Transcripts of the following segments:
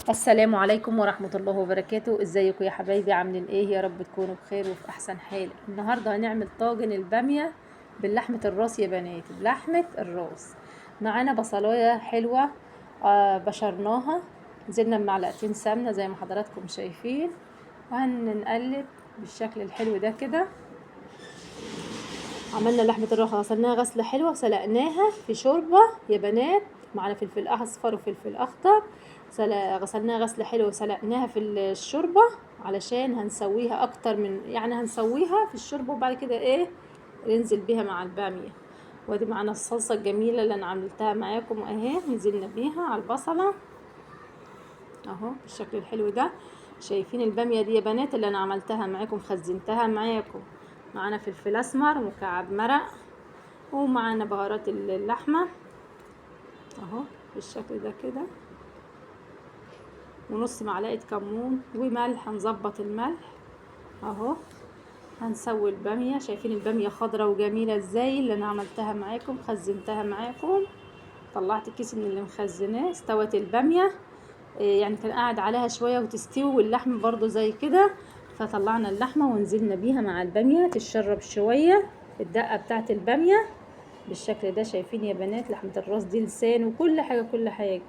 السلام عليكم ورحمة الله وبركاته. ازيكم يا حبايبي؟ عاملين ايه؟ يا رب تكونوا بخير وفي احسن حال. النهارده هنعمل طاجن البامية باللحمة الراس يا بنات، بلحمة الراس. معانا بصلاية حلوة بشرناها، نزلنا بمعلقتين سمنة زي ما حضراتكم شايفين، وهنقلب بالشكل الحلو ده كده. عملنا لحمة الراس، غسلناها غسلة حلوة وسلقناها في شوربة يا بنات. معانا فلفل اصفر وفلفل اخضر، غسلناها غسلة حلوة وسلقناها في الشوربة علشان هنسويها اكتر من هنسويها في الشوربة، وبعد كده ننزل بيها مع البامية. وادي معانا الصلصة الجميلة اللي انا عملتها معاكم اهي، نزلنا بيها على البصلة اهو بالشكل الحلو ده. شايفين البامية دي يا بنات اللي انا عملتها معاكم، خزنتها معاكم. معانا فلفل اسمر ومكعب مرق، ومعانا بهارات اللحمة اهو بالشكل ده كده، ونص معلقة كمون وملح. هنظبط الملح اهو. هنسوي البامية. شايفين البامية خضرة وجميلة ازاي اللي انا عملتها معاكم، خزنتها معاكم. طلعت الكيس من اللي مخزناه. استوت البامية، يعني كان قاعد عليها شوية وتستوي، واللحم برضو زي كده. فطلعنا اللحمة ونزلنا بيها مع البامية تشرب شوية الدقة بتاعت البامية بالشكل ده. شايفين يا بنات لحمة الراس دي لسان وكل حاجة كل حاجة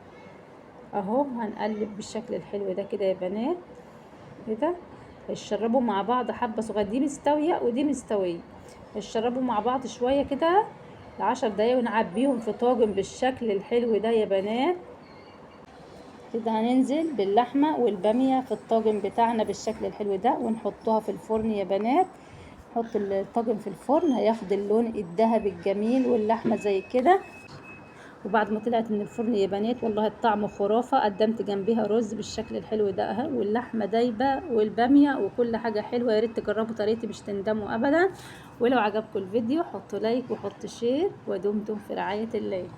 اهو. هنقلب بالشكل الحلو ده كده يا بنات كده. يشربوا مع بعض حبة صغيرة، دي مستوية ودي مستوية. يشربوا مع بعض شوية كده ل10 دقايق، ونعبيهم في طاجن بالشكل الحلو ده يا بنات كده. هننزل باللحمة والبامية في الطاجن بتاعنا بالشكل الحلو ده، ونحطها في الفرن يا بنات. نحط الطاجن في الفرن هياخد اللون الذهبي الجميل، واللحمة زي كده. وبعد ما طلعت من الفرن يا بنات والله الطعم خرافة. قدمت جنبها رز بالشكل الحلو ده اهي، واللحمة دايبة والبامية وكل حاجة حلوة. يا ريت تجربوا طريقتي مش تندموا ابدا. ولو عجبكم الفيديو حطوا لايك وحطوا شير، ودمتم في رعاية الله.